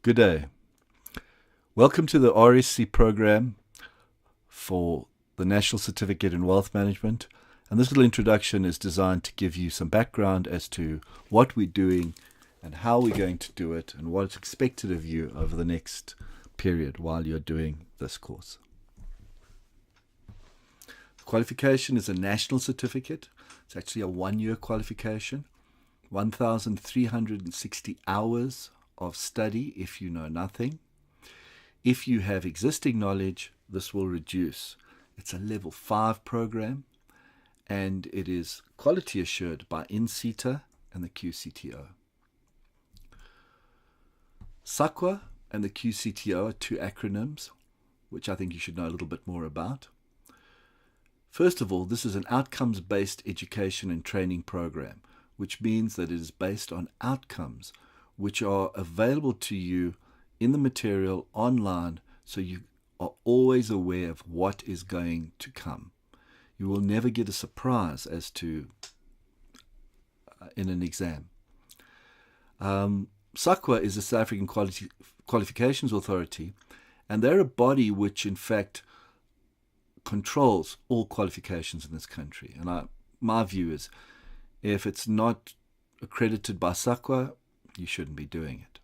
Good day. Welcome to the RSC program for the National Certificate in Wealth Management. And this little introduction is designed to give you some background as to what we're doing and how we're going to do it and what's expected of you over the next period while you're doing this course. The qualification is a national certificate. It's actually a one-year qualification, 1,360 hours of study if you know nothing. If you have existing knowledge, this will reduce. It's a level 5 program, and it is quality assured by NCTA and the QCTO. SAQA and the QCTO are two acronyms, which I think you should know a little bit more about. First of all, this is an outcomes-based education and training program, which means that it is based on outcomes which are available to you in the material online, so you are always aware of what is going to come. You will never get a surprise as to in an exam. SAQA is the South African Qualifications Authority, and they're a body which in fact controls all qualifications in this country. And my view is, if it's not accredited by SAQA, you shouldn't be doing it.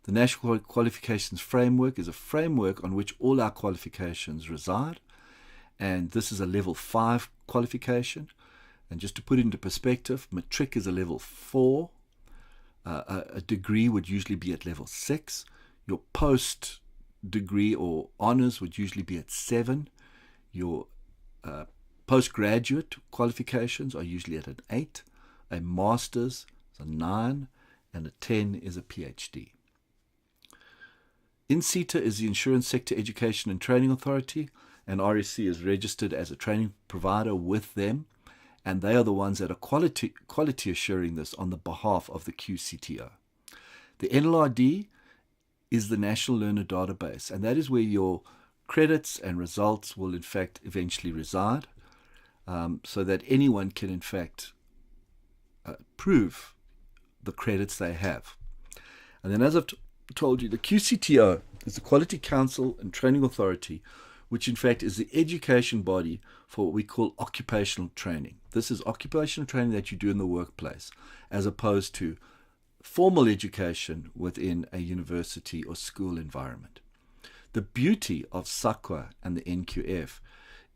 The National Qualifications Framework is a framework on which all our qualifications reside, and this is a level 5 qualification. And just to put it into perspective, matric is a level 4. A degree would usually be at level 6. Your post degree or honors would usually be at 7. Your postgraduate qualifications are usually at an 8. A master's is a 9. And a 10 is a PhD. NCTA is the Insurance Sector Education and Training Authority, and RSC is registered as a training provider with them, and they are the ones that are quality assuring this on the behalf of the QCTO. The NLRD is the National Learner Database, and that is where your credits and results will in fact eventually reside, so that anyone can in fact prove the credits they have. And then, as I've told you, the QCTO is the Quality Council and Training Authority, which in fact is the education body for what we call occupational training. This is occupational training that you do in the workplace, as opposed to formal education within a university or school environment. The beauty of SAQA and the NQF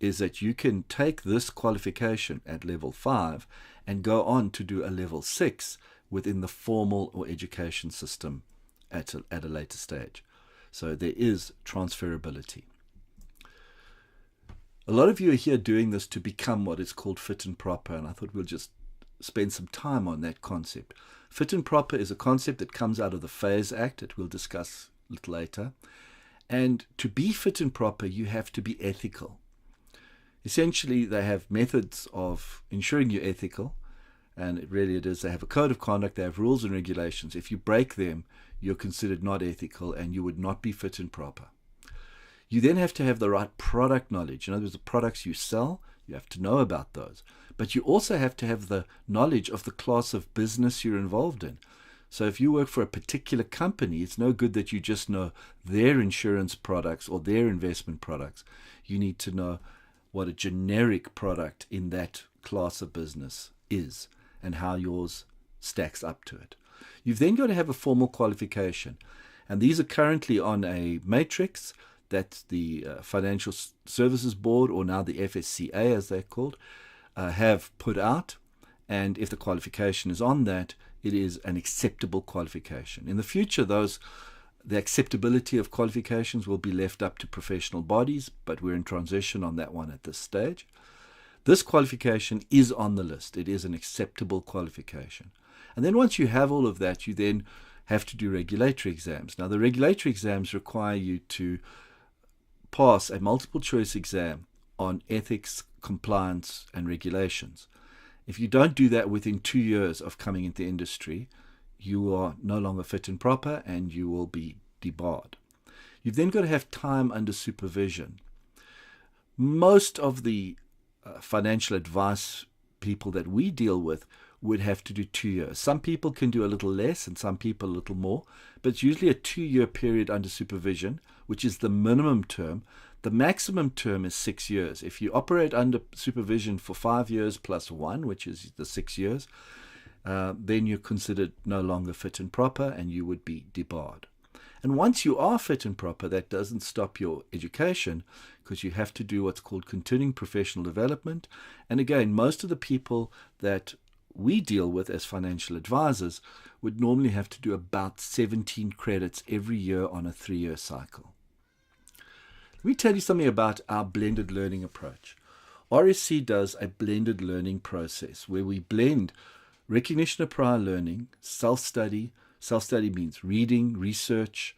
is that you can take this qualification at level 5 and go on to do a level 6 within the formal or education system at a later stage. So there is transferability. A lot of you are here doing this to become what is called fit and proper, and I thought we'll just spend some time on that concept. Fit and proper is a concept that comes out of the FASE Act that we'll discuss a little later. And to be fit and proper, you have to be ethical. Essentially, they have methods of ensuring you're ethical, and it is, they have a code of conduct, they have rules and regulations. If you break them, you're considered not ethical and you would not be fit and proper. You then have to have the right product knowledge. In other words, the products you sell, you have to know about those. But you also have to have the knowledge of the class of business you're involved in. So if you work for a particular company, it's no good that you just know their insurance products or their investment products. You need to know what a generic product in that class of business is and how yours stacks up to it. You've then got to have a formal qualification, and these are currently on a matrix that the Financial Services Board, or now the FSCA as they're called, have put out, and if the qualification is on that, it is an acceptable qualification. In the future, the acceptability of qualifications will be left up to professional bodies, but we're in transition on that one at this stage. This qualification is on the list. It is an acceptable qualification. And then once you have all of that, you then have to do regulatory exams. Now, the regulatory exams require you to pass a multiple choice exam on ethics, compliance, and regulations. If you don't do that within 2 years of coming into the industry, you are no longer fit and proper and you will be debarred. You've then got to have time under supervision. Most of the financial advice people that we deal with would have to do 2 years. Some people can do a little less and some people a little more, but it's usually a 2-year period under supervision, which is the minimum term. The maximum term is 6 years. If you operate under supervision for 5 years plus 1, which is the 6 years, then you're considered no longer fit and proper and you would be debarred. And once you are fit and proper, that doesn't stop your education, because you have to do what's called continuing professional development. And again, most of the people that we deal with as financial advisors would normally have to do about 17 credits every year on a 3-year cycle. Let me tell you something about our blended learning approach. RSC does a blended learning process where we blend recognition of prior learning, self-study. Self-study means reading, research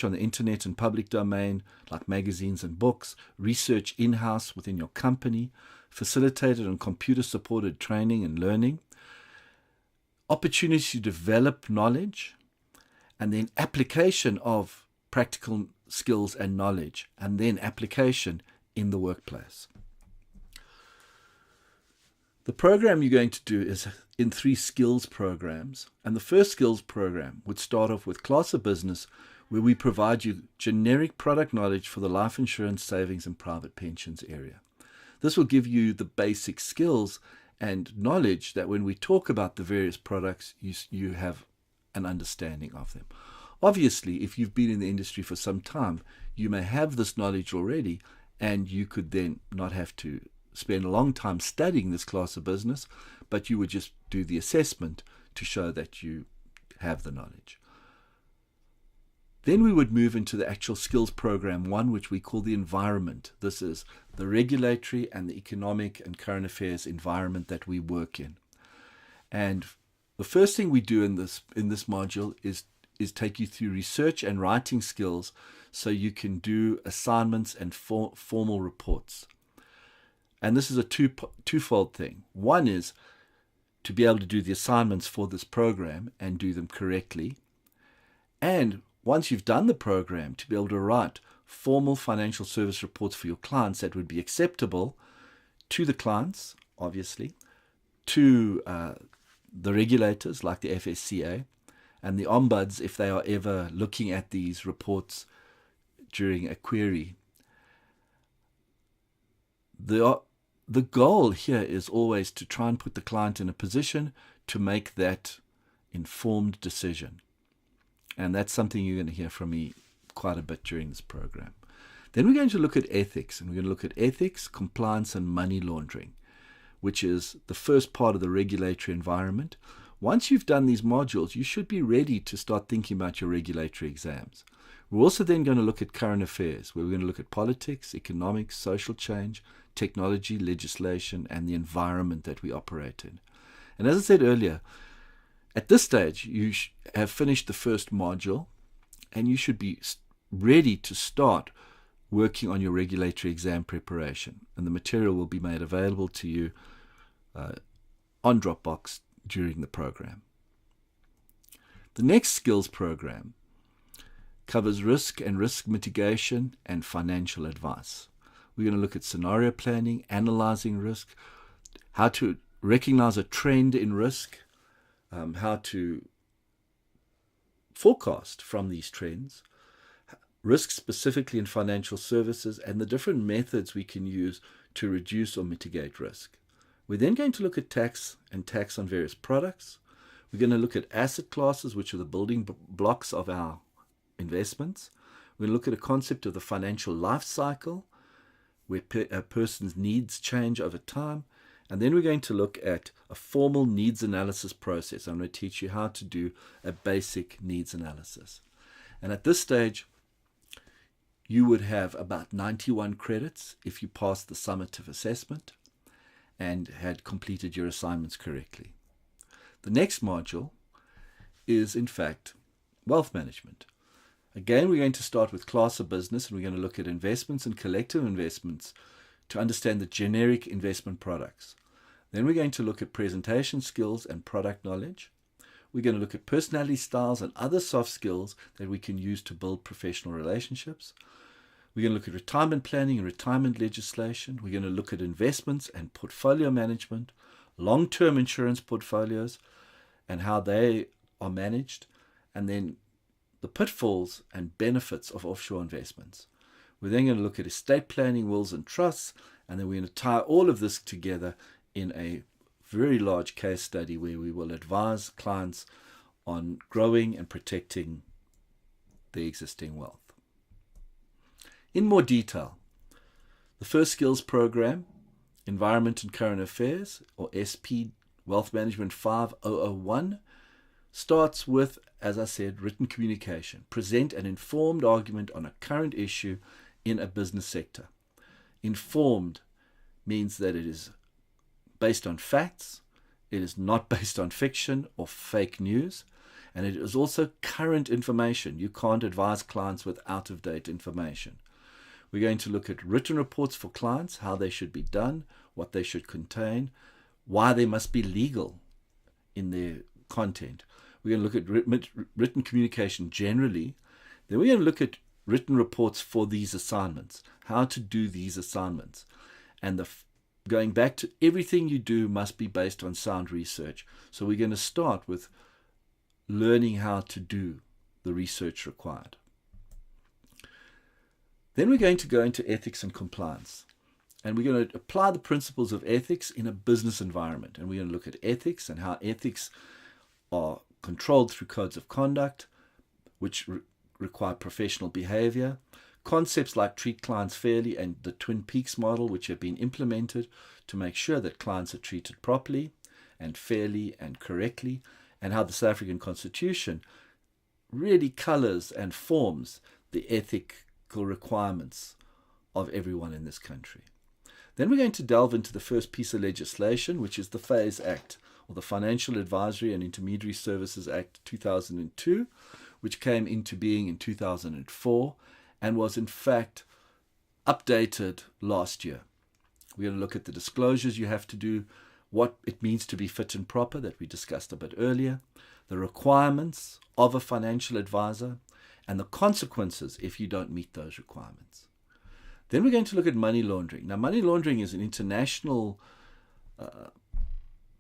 on the internet and public domain, like magazines and books, research in-house within your company, facilitated and computer-supported training and learning, opportunity to develop knowledge, and then application of practical skills and knowledge, and then application in the workplace. The program you're going to do is in 3 skills programs, and the first skills program would start off with Class of Business, where we provide you generic product knowledge for the life insurance, savings, and private pensions area. This will give you the basic skills and knowledge that when we talk about the various products, you have an understanding of them. Obviously, if you've been in the industry for some time, you may have this knowledge already, and you could then not have to spend a long time studying this class of business, but you would just do the assessment to show that you have the knowledge. Then we would move into the actual skills program 1, which we call the environment. This is the regulatory and the economic and current affairs environment that we work in. And the first thing we do in this module is take you through research and writing skills so you can do assignments and formal reports. And this is a twofold thing. One is to be able to do the assignments for this program and do them correctly. And once you've done the program, to be able to write formal financial service reports for your clients that would be acceptable to the clients, obviously, to the regulators like the FSCA, and the ombuds if they are ever looking at these reports during a query. The goal here is always to try and put the client in a position to make that informed decision. And that's something you're going to hear from me quite a bit during this program. Then we're going to look at ethics, and we're going to look at ethics, compliance, and money laundering, which is the first part of the regulatory environment. Once you've done these modules, you should be ready to start thinking about your regulatory exams. We're also then going to look at current affairs, where we're going to look at politics, economics, social change, technology, legislation, and the environment that we operate in. And as I said earlier, at this stage, you have finished the first module, and you should be ready to start working on your regulatory exam preparation. And the material will be made available to you on Dropbox during the program. The next skills program covers risk and risk mitigation and financial advice. We're going to look at scenario planning, analyzing risk, how to recognize a trend in risk, how to forecast from these trends, risk specifically in financial services, and the different methods we can use to reduce or mitigate risk. We're then going to look at tax and tax on various products. We're going to look at asset classes, which are the building blocks of our investments. We're going to look at a concept of the financial life cycle, where a person's needs change over time. And then we're going to look at a formal needs analysis process. I'm going to teach you how to do a basic needs analysis. And at this stage, you would have about 91 credits if you passed the summative assessment and had completed your assignments correctly. The next module is, in fact, wealth management. Again, we're going to start with class of business, and we're going to look at investments and collective investments to understand the generic investment products. Then we're going to look at presentation skills and product knowledge. We're going to look at personality styles and other soft skills that we can use to build professional relationships. We're going to look at retirement planning and retirement legislation. We're going to look at investments and portfolio management, long-term insurance portfolios and how they are managed, and then the pitfalls and benefits of offshore investments. We're then going to look at estate planning, wills and trusts, and then we're going to tie all of this together in a very large case study where we will advise clients on growing and protecting their existing wealth. In more detail, the first skills program, Environment and Current Affairs, or SP Wealth Management 5001, starts with, as I said, written communication. Present an informed argument on a current issue in a business sector. Informed means that it is based on facts, it is not based on fiction or fake news, and it is also current information. You can't advise clients with out-of-date information. We're going to look at written reports for clients, how they should be done, what they should contain, why they must be legal in their content. We're going to look at written communication generally. Then we're going to look at written reports for these assignments, how to do these assignments. And going back to everything you do must be based on sound research. So we're going to start with learning how to do the research required. Then we're going to go into ethics and compliance. And we're going to apply the principles of ethics in a business environment. And we're going to look at ethics and how ethics are controlled through codes of conduct, which require professional behavior. Concepts like treat clients fairly and the Twin Peaks model, which have been implemented to make sure that clients are treated properly and fairly and correctly, and how the South African Constitution really colors and forms the ethical requirements of everyone in this country. Then we're going to delve into the first piece of legislation, which is the FASE Act, or the Financial Advisory and Intermediary Services Act 2002, which came into being in 2004 and was in fact updated last year. We're going to look at the disclosures you have to do, what it means to be fit and proper that we discussed a bit earlier, the requirements of a financial advisor, and the consequences if you don't meet those requirements. Then we're going to look at money laundering. Now, money laundering is an international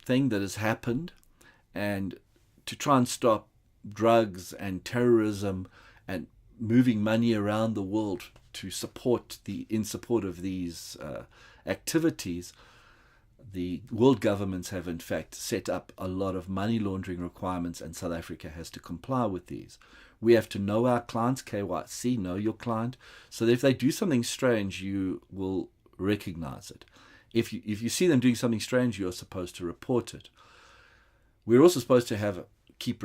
thing that has happened, and to try and stop drugs and terrorism and moving money around the world in support of these activities, the world governments have in fact set up a lot of money laundering requirements, and South Africa has to comply with these. We have to know our clients, KYC, know your client, so that if they do something strange, you will recognize it. If you see them doing something strange, you're supposed to report it. We're also supposed to keep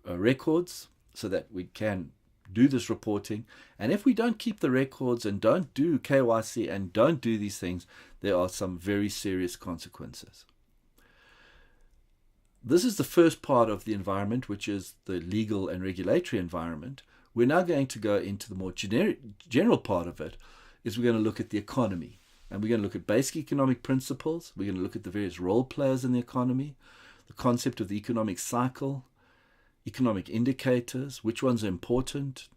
records so that we can do this reporting. And if we don't keep the records and don't do KYC and don't do these things, there are some very serious consequences. This is the first part of the environment, which is the legal and regulatory environment. We're now going to go into the more general part of it, is we're going to look at the economy. And we're going to look at basic economic principles. We're going to look at the various role players in the economy, the concept of the economic cycle, economic indicators, which ones are important,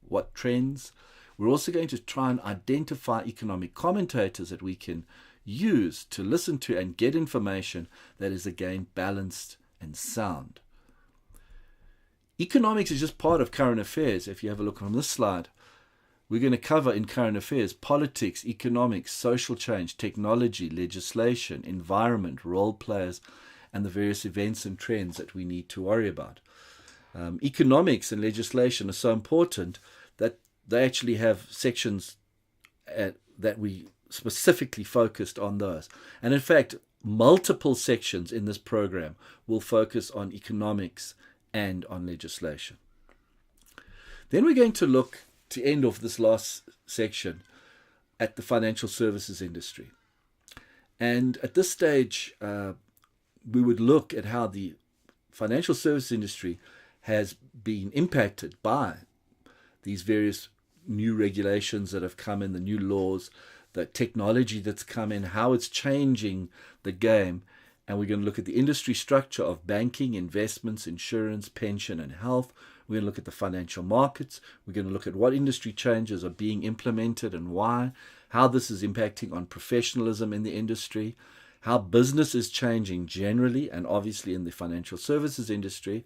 what trends. We're also going to try and identify economic commentators that we can use to listen to and get information that is again balanced and sound. Economics is just part of current affairs. If you have a look on this slide, we're going to cover in current affairs politics, economics, social change, technology, legislation, environment, role players, and the various events and trends that we need to worry about. Economics and legislation are so important that they actually have sections that we specifically focused on those. And in fact, multiple sections in this program will focus on economics and on legislation. Then we're going to look, to end off this last section, at the financial services industry. And at this stage, we would look at how the financial services industry has been impacted by these various new regulations that have come in, the new laws, the technology that's come in, how it's changing the game. And we're going to look at the industry structure of banking, investments, insurance, pension, and health. We're going to look at the financial markets. We're going to look at what industry changes are being implemented and why, how this is impacting on professionalism in the industry, how business is changing generally and obviously in the financial services industry.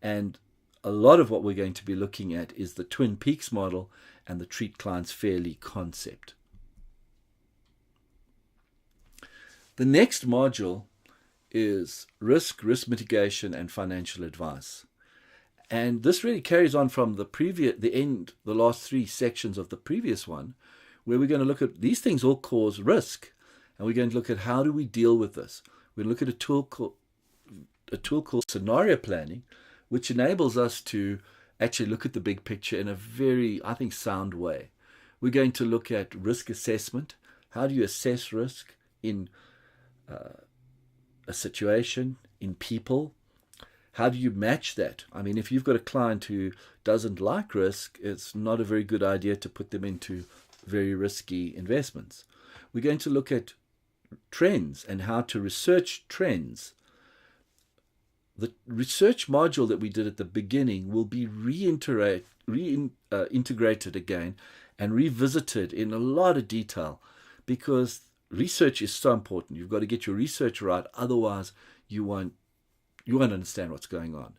And a lot of what we're going to be looking at is the Twin Peaks model and the treat clients fairly concept. The next module is risk mitigation, and financial advice. And this really carries on from the last three sections of the previous one, where we're going to look at these things all cause risk. And we're going to look at how do we deal with this. We're going to look at a tool called scenario planning, which enables us to actually look at the big picture in a very, I think, sound way. We're going to look at risk assessment. How do you assess risk in a situation, in people? How do you match that? I mean, if you've got a client who doesn't like risk, it's not a very good idea to put them into very risky investments. We're going to look at trends and how to research trends. The research module that we did at the beginning will be reintegrated again and revisited in a lot of detail, because research is so important. You've got to get your research right, otherwise you won't understand what's going on.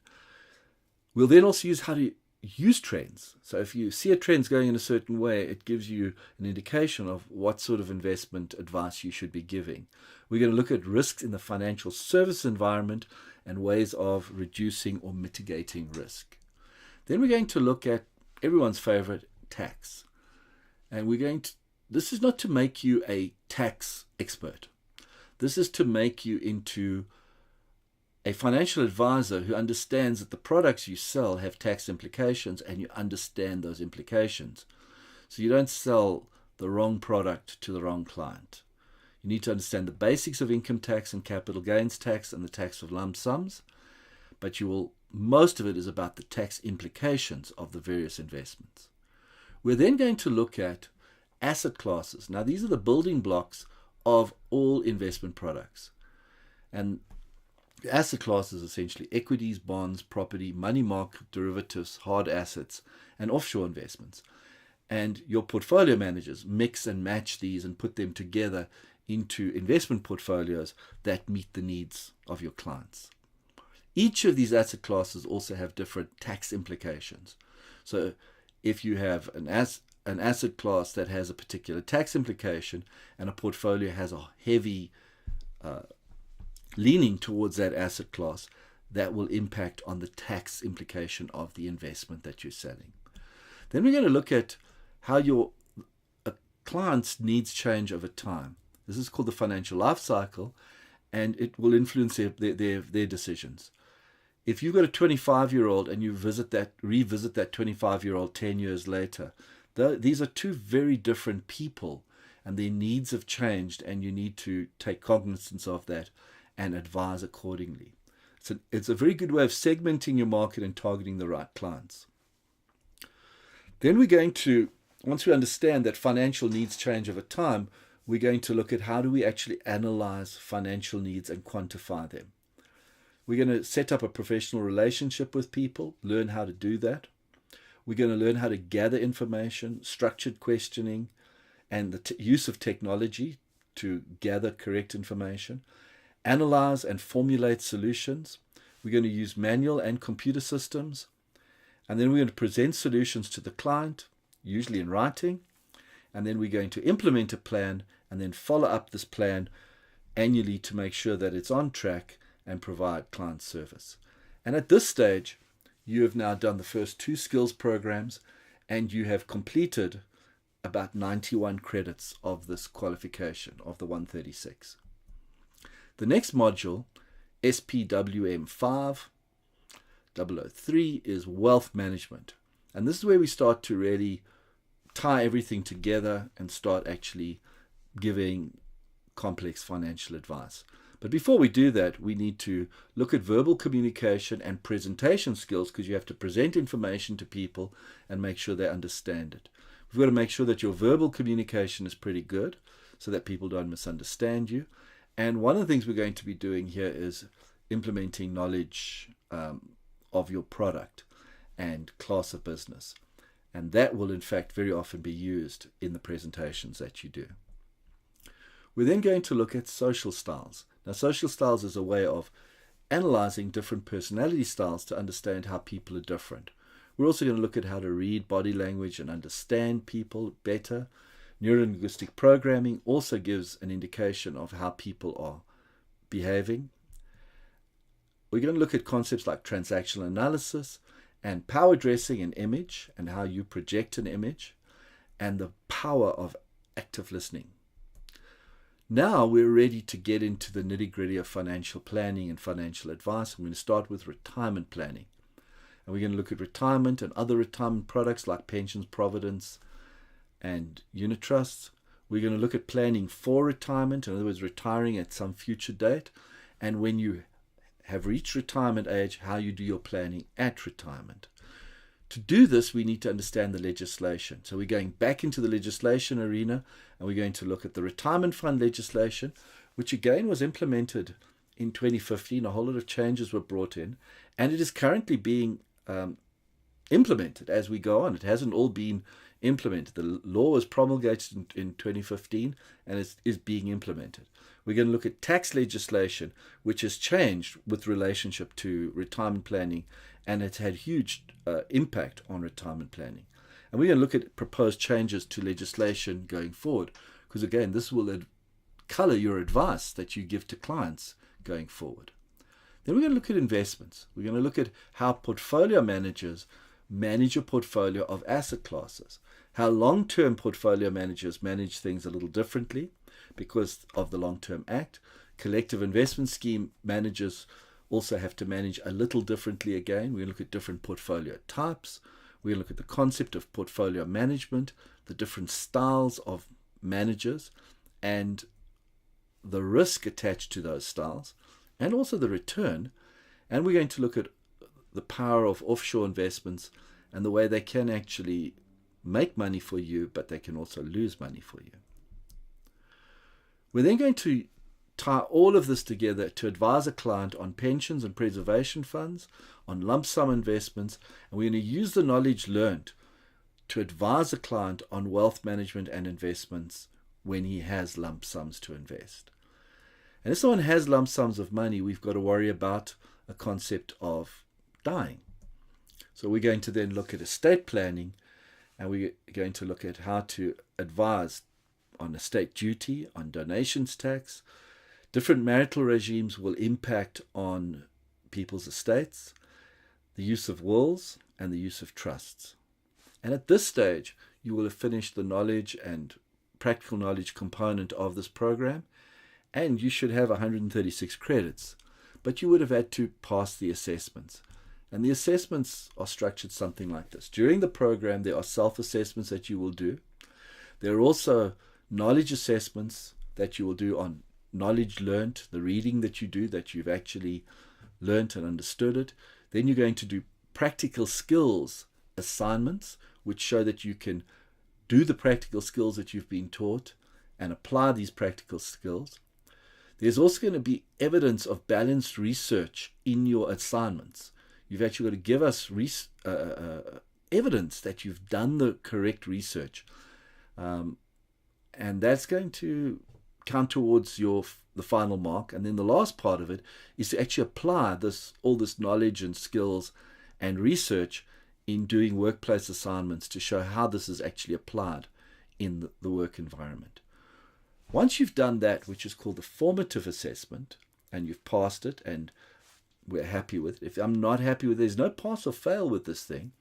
We'll then also use how to use trends. So if you see a trend's going in a certain way, it gives you an indication of what sort of investment advice you should be giving. We're going to look at risks in the financial service environment and ways of reducing or mitigating risk. Then we're going to look at everyone's favorite, tax. And this is not to make you a tax expert. This is to make you into a financial advisor who understands that the products you sell have tax implications, and you understand those implications. So you don't sell the wrong product to the wrong client. You need to understand the basics of income tax and capital gains tax and the tax of lump sums, but most of it is about the tax implications of the various investments. We're then going to look at asset classes. Now, these are the building blocks of all investment products. And asset classes, essentially equities, bonds, property, money market derivatives, hard assets, and offshore investments. And your portfolio managers mix and match these and put them together into investment portfolios that meet the needs of your clients. Each of these asset classes also have different tax implications. So if you have an asset class that has a particular tax implication and a portfolio has a heavy leaning towards that asset class, that will impact on the tax implication of the investment that you're selling. Then we're going to look at how your client's needs change over time. This is called the financial life cycle, and it will influence their decisions. If you've got a 25-year-old and you revisit that 25-year-old 10 years later, these are two very different people, and their needs have changed, and you need to take cognizance of that and advise accordingly. So it's a very good way of segmenting your market and targeting the right clients. Then we're going to, once we understand that financial needs change over time, we're going to look at how do we actually analyze financial needs and quantify them. We're going to set up a professional relationship with people, learn how to do that. We're going to learn how to gather information, structured questioning, and the use of technology to gather correct information, analyze and formulate solutions. We're going to use manual and computer systems, and then we're going to present solutions to the client, usually in writing, and then we're going to implement a plan and then follow up this plan annually to make sure that it's on track and provide client service. And at this stage, you have now done the first 2 skills programs, and you have completed about 91 credits of this qualification of the 136. The next module, SPWM 5003, is wealth management. And this is where we start to really tie everything together and start actually giving complex financial advice. But before we do that, we need to look at verbal communication and presentation skills, because you have to present information to people and make sure they understand it. We've got to make sure that your verbal communication is pretty good so that people don't misunderstand you. And one of the things we're going to be doing here is implementing knowledge of your product and class of business. And that will, in fact, very often be used in the presentations that you do. We're then going to look at social styles. Now, social styles is a way of analyzing different personality styles to understand how people are different. We're also going to look at how to read body language and understand people better. Neurolinguistic programming also gives an indication of how people are behaving. We're going to look at concepts like transactional analysis and power dressing an image and how you project an image and the power of active listening. Now we're ready to get into the nitty-gritty of financial planning and financial advice. I'm going to start with retirement planning. And we're going to look at retirement and other retirement products like pensions, providence, and unit trusts. We're going to look at planning for retirement, in other words, retiring at some future date. And when you have reached retirement age, how you do your planning at retirement. To do this, we need to understand the legislation. So we're going back into the legislation arena, and we're going to look at the retirement fund legislation, which again was implemented in 2015. A whole lot of changes were brought in, and it is currently being implemented as we go on. It hasn't all been implemented. The law was promulgated in 2015 and is being implemented. We're going to look at tax legislation, which has changed with relationship to retirement planning, and it's had huge impact on retirement planning. And we're going to look at proposed changes to legislation going forward, because again, this will color your advice that you give to clients going forward. Then we're going to look at investments. We're going to look at how portfolio managers manage a portfolio of asset classes, how long-term portfolio managers manage things a little differently because of the Long-Term Act. Collective investment scheme managers also have to manage a little differently again. We're going to look at different portfolio types. We're going to look at the concept of portfolio management, the different styles of managers, and the risk attached to those styles, and also the return. And we're going to look at the power of offshore investments and the way they can actually make money for you, but they can also lose money for you. We're then going to tie all of this together to advise a client on pensions and preservation funds, on lump sum investments, and we're going to use the knowledge learned to advise a client on wealth management and investments when he has lump sums to invest. And if someone has lump sums of money, we've got to worry about a concept of dying. So we're going to then look at estate planning, and we're going to look at how to advise on estate duty, on donations tax. Different marital regimes will impact on people's estates, the use of wills, and the use of trusts. And at this stage, you will have finished the knowledge and practical knowledge component of this program, and you should have 136 credits. But you would have had to pass the assessments. And the assessments are structured something like this. During the program, there are self-assessments that you will do. There are also knowledge assessments that you will do on knowledge learnt, the reading that you do, that you've actually learnt and understood it. Then you're going to do practical skills assignments, which show that you can do the practical skills that you've been taught and apply these practical skills. There's also going to be evidence of balanced research in your assignments. You've actually got to give us evidence that you've done the correct research. And that's going to count towards the final mark. And then the last part of it is to actually apply all this knowledge and skills and research in doing workplace assignments to show how this is actually applied in the work environment. Once you've done that, which is called the formative assessment, and you've passed it and we're happy with it. If I'm not happy with it, there's no pass or fail with this thing.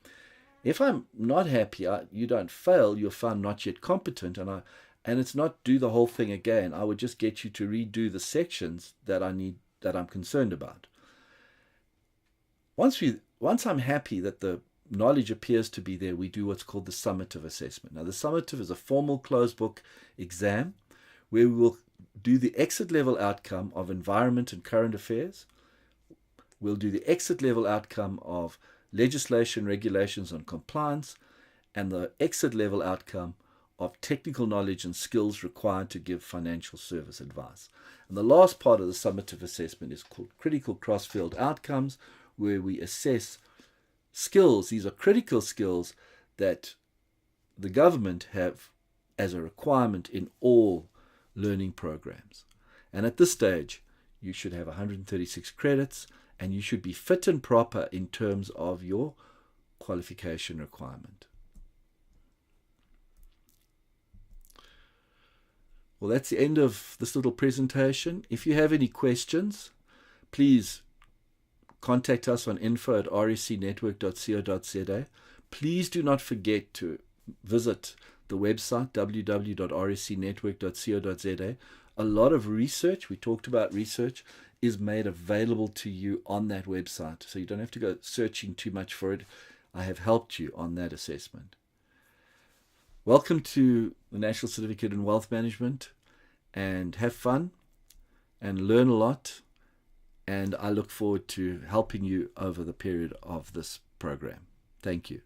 If I'm not happy, you don't fail, you're found not yet competent, and it's not do the whole thing again. I would just get you to redo the sections that I'm concerned about. Once I'm happy that the knowledge appears to be there, we do what's called the summative assessment. Now, the summative is a formal closed book exam where we will do the exit level outcome of environment and current affairs. We'll do the exit level outcome of legislation, regulations, and compliance, and the exit level outcome of technical knowledge and skills required to give financial service advice. And the last part of the summative assessment is called critical cross-field outcomes, where we assess skills. These are critical skills that the government have as a requirement in all learning programs. And at this stage, you should have 136 credits, and you should be fit and proper in terms of your qualification requirement. Well, that's the end of this little presentation. If you have any questions, please contact us on info@recnetwork.co.za. Please do not forget to visit the website www.recnetwork.co.za. A lot of research, we talked about research, is made available to you on that website. So you don't have to go searching too much for it. I have helped you on that assessment. Welcome to the National Certificate in Wealth Management, and have fun and learn a lot. And I look forward to helping you over the period of this program. Thank you.